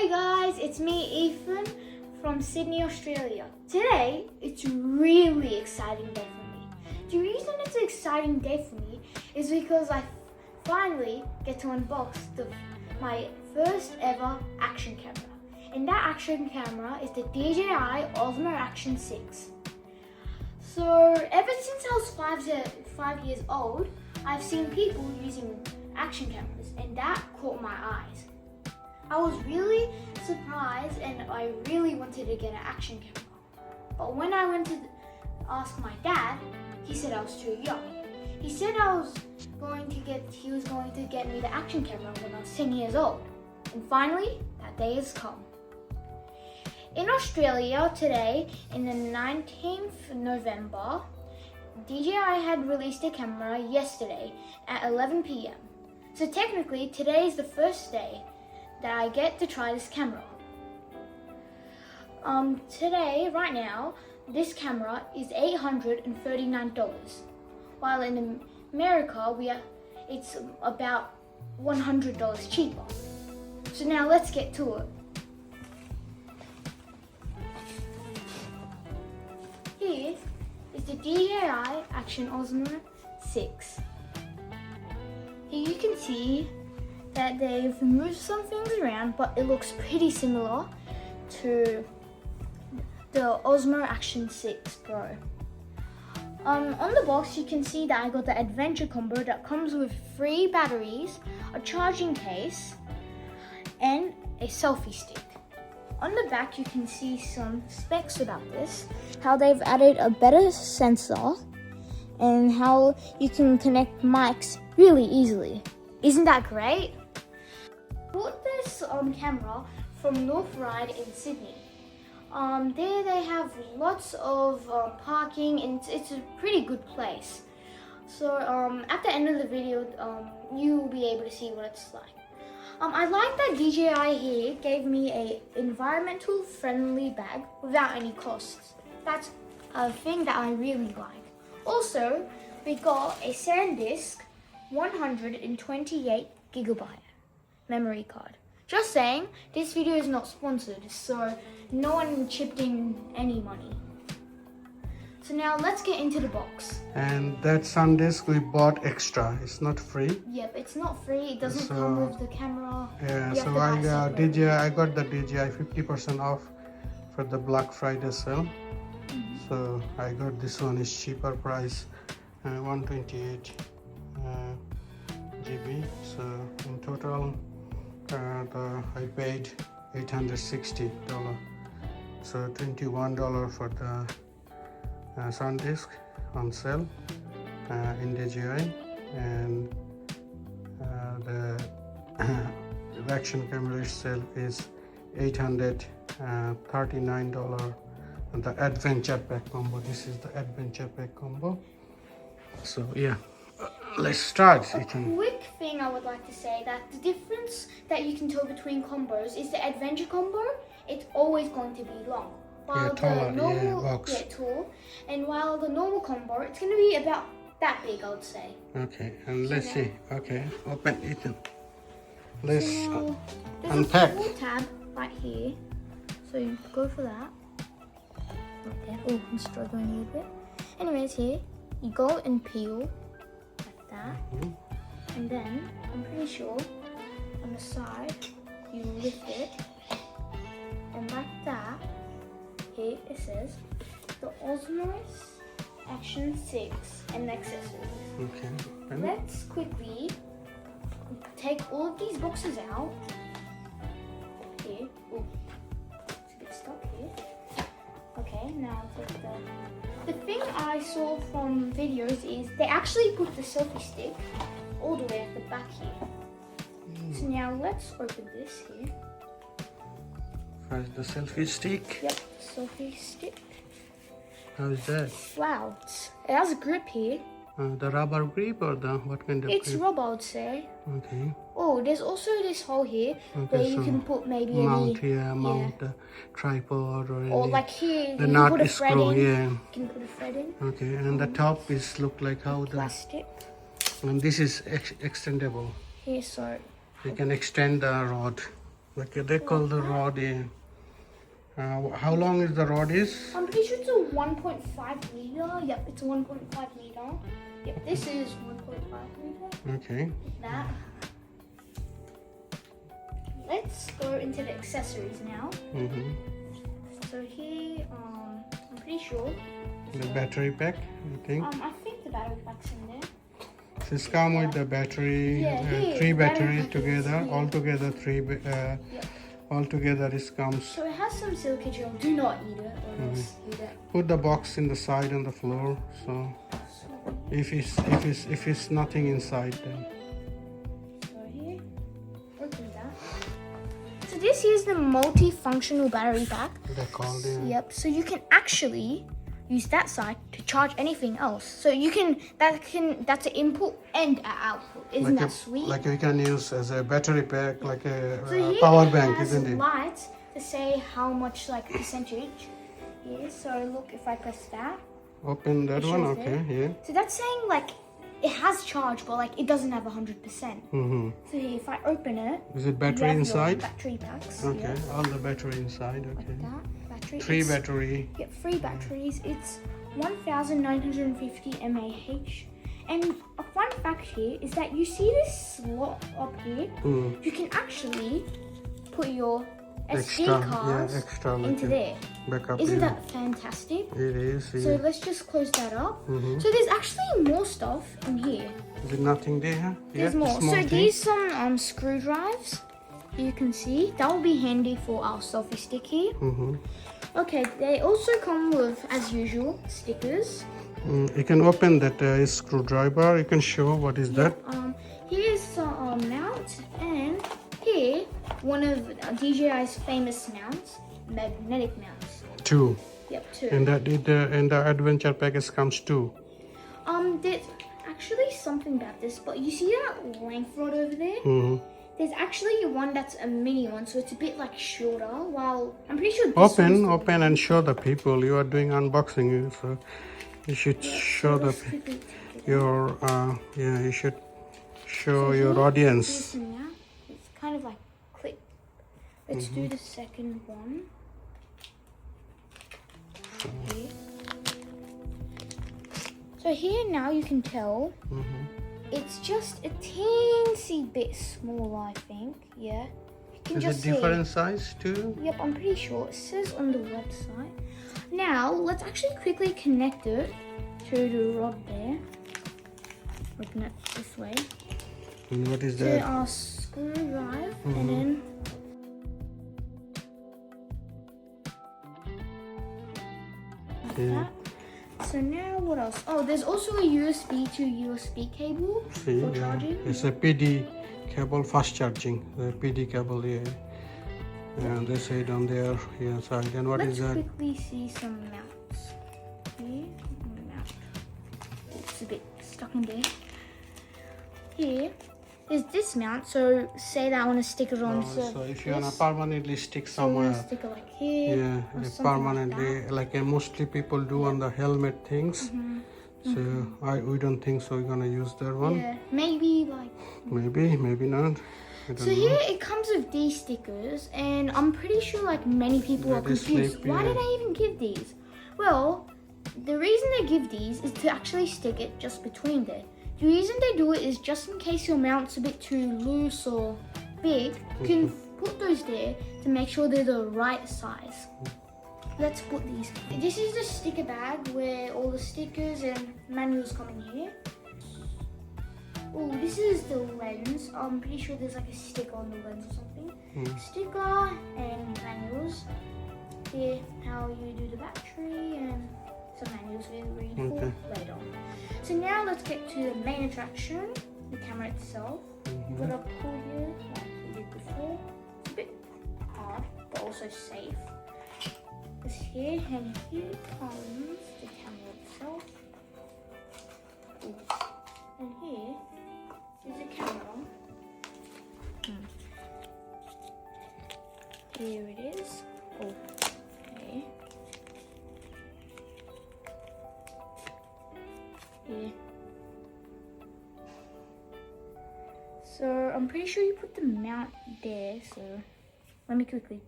Hey guys, it's me Ethan from Sydney, Australia. Today, it's a really exciting day for me. The reason it's an exciting day for me is because I finally get to unbox my first ever action camera. And that action camera is the DJI Osmo Action 6. So ever since I was 5 years old, I've seen people using action cameras and that caught my eyes. I was really surprised and I really wanted to get an action camera. But when I went to ask my dad, he said I was too young. He said he was going to get me the action camera when I was 10 years old. And finally, that day has come. In Australia today, in the 19th of November, DJI had released a camera yesterday at 11 p.m. So technically, today is the first day that I get to try this camera. Right now, this camera is $839, while in America it's about $100 cheaper. So now let's get to it. Here is the DJI Action Osmo 6. Here you can see that they've moved some things around, but it looks pretty similar to the Osmo Action 6 Pro. On the box you can see that I got the adventure combo that comes with 3 batteries, a charging case, and a selfie stick. On the back you can see some specs about this, how they've added a better sensor, and how you can connect mics really easily. Isn't that great? I bought this camera from North Ryde in Sydney. There they have lots of parking and it's a pretty good place. So at the end of the video, you'll be able to see what it's like. I like that DJI here gave me a environmental friendly bag without any costs. That's a thing that I really like. Also, we got a SanDisk 128 gigabyte memory card. Just saying, this video is not sponsored, so no one chipped in any money. So now let's get into the box. And that SanDisk we bought extra. It's not free. Yep, it's not free. It doesn't come with the camera. Yeah, so I got the DJI 50% off for the Black Friday sale. So I got this one is cheaper price, 128 GB. So in total, I paid $860. So $21 for the SanDisk on sale in DJI, and the action camera itself is $839. And the adventure pack combo. This is the adventure pack combo. So yeah, let's start. A quick thing I would like to say that the difference that you can tell between combos is the adventure combo. It's always going to be long. While taller, the normal, box. Tall, and while the normal combo, it's going to be about that big, I would say. Okay, and let's see. Okay, open it. Let's so there's unpack. a full tab right here, so you go for that. Okay. Oh, I'm struggling a little bit. Anyways, here you go and peel like that, and then I'm pretty sure on the side you lift it, and like that. Here it says the Osmo Action 6 and accessories. Okay. Let's quickly take all of these boxes out. Here. Oh, it's a bit stuck here. Okay, now take the thing I saw from videos is they actually put the selfie stick all the way at the back here. So now let's open this here. First the selfie stick. Yep, selfie stick. How is that? Wow, it has a grip here. The rubber grip or the what kind of It's grip? rubber, I'd say. Okay. Oh, there's also this hole here where you can put maybe mount a tripod or or like here the you nut can put a is thread screw, in. yeah. You can put a thread in. Okay, and the top is look like how the Plastic. and this is extendable. Here, so You can extend the rod. Like they call the rod in. How long is the rod is? I'm pretty sure it's a 1.5 meter. Yep, it's a 1.5 meter. Yep, this is 1.5 meter. Okay. That. Let's go into the accessories now. Mm-hmm. So here, I'm pretty sure. The battery pack, I think. I think the battery pack's in there. This come with the battery, Yeah, three battery batteries pack is together. here. Altogether three. Yep. Altogether this comes. So it has some silica gel. Do not eat it or else eat it. Put the box in the side on the floor. So if it's nothing inside, then. So here, open that. So this is the multi-functional battery pack. They're called in. Yep. So you can actually use that side to charge anything else. So you can that's an input and an output. Isn't that sweet? Like you can use as a battery pack, like a So here power it bank, has isn't it? lights to say how much like percentage. Yeah. So look, if I press that. Open that It one, shows okay, there. yeah. So that's saying like it has charge, but like it doesn't have 100%. Mm-hmm. So here, if I open it, Is it you battery have your inside? battery packs. Okay, Yeah, all the battery inside, like okay. that. Battery. Three It's- battery. Yep, 3 batteries. It's 1,950 mAh. And a fun fact here is that you see this slot up here. Mm. You can actually put your SD Extra, cards yeah, extra like into a there. backup. Isn't yeah. that fantastic? It is. So Yeah. let's just close that up. Mm-hmm. So there's actually more stuff in here. Is it nothing there? There's yeah, more. small So thing. these some screwdrives. You can see that will be handy for our selfie stick here. Mm-hmm. Okay, they also come with, as usual, stickers. You can open that screwdriver. You can show what is that. Here's a mount, and here one of DJI's famous mounts, magnetic mounts. Two. Yep, 2. And that in the adventure package comes two. There's actually something about this, but you see that length rod over there? Mm-hmm. There's actually one that's a mini one, so it's a bit like shorter. While I'm pretty sure this one's Open and show the people. You are doing unboxing, so you should show let's quickly take it. your you should show So your here, audience. here's the mount. It's kind of like click. Let's do the second one. Here. So here now you can tell it's just a teensy bit smaller, I think. Yeah. You can Is just it see. different size too? Yep, I'm pretty sure. It says on the website. Now, let's actually quickly connect it to the rod there. Open it this way. And what is To that? our screw drive, and then like Yeah. that. So now what else? Oh, there's also a USB to USB cable See, for yeah. charging. It's a PD cable, fast charging. The PD cable, yeah. And they say it on their side. And what Let's is that? quickly see some mounts. Here, mount. It's a bit stuck in there. Here, there's this mount. So say that I want to stick it on. So if you want to this, permanently stick so I wanna somewhere, stick it like here. yeah, or like something permanently, Like like mostly people do on the helmet things. So we don't think so. We're gonna use that that. one. Yeah, maybe like. Maybe not. I don't So know. here it comes with these stickers, and I'm pretty sure like many people are That is confused. sleepy, Why yeah. did I even give these? Well, the reason they give these is to actually stick it just between there. The reason they do it is just in case your mount's a bit too loose or big, you can put those there to make sure they're the right size. Let's put these. This is the sticker bag where all the stickers and manuals come in here. Oh, this is the lens. I'm pretty sure there's like a sticker on the lens or something. Sticker and manuals. Here, how you do the battery and some manuals we'll read for later on. So now let's get to the main attraction, the camera itself. Put a pull here, like we did before. It's a bit hard, but also safe. This here, and here comes the camera itself. Ooh. And here is the camera. Here it is. Oh, okay. Here. So I'm pretty sure you put the mount there. So Let me quickly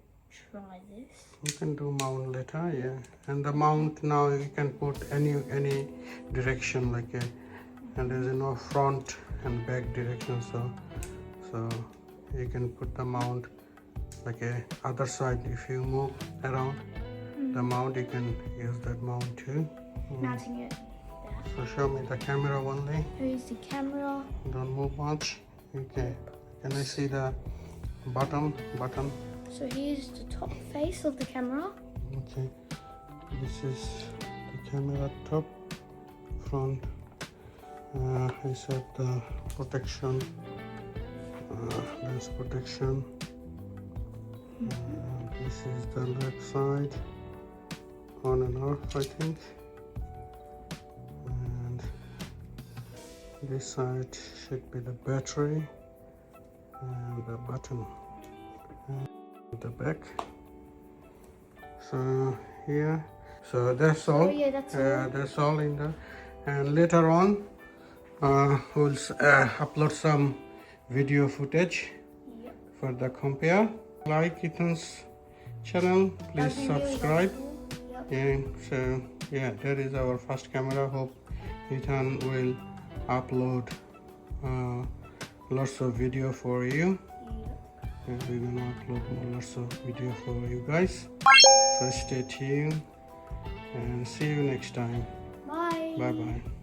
try this. You can do mount later, yeah. And the mount now you can put any direction, like a, and there's no front and back direction, so you can put the mount like a other side. If you move around the mount, you can use that mount too. Mounting it there. So show me the camera only. Here's the camera. Don't move much. Okay. Can I see the bottom? So here's the top face of the camera. Okay. This is the camera top, front. I set the protection. Lens protection. This is the left side. On and off, I think. And this side should be the battery and the button and the back. So here, so that's all. Oh yeah, that's all. That's all in there. And later on, we'll upload some video footage Yep. for the compare. Like Ethan's channel, please That'd be really subscribe. helpful. Yep. Yeah, so yeah, that is our first camera. Hope Ethan will upload lots of video for you. Yep. And we're gonna upload lots of video for you guys. So stay tuned and see you next time. Bye. Bye bye.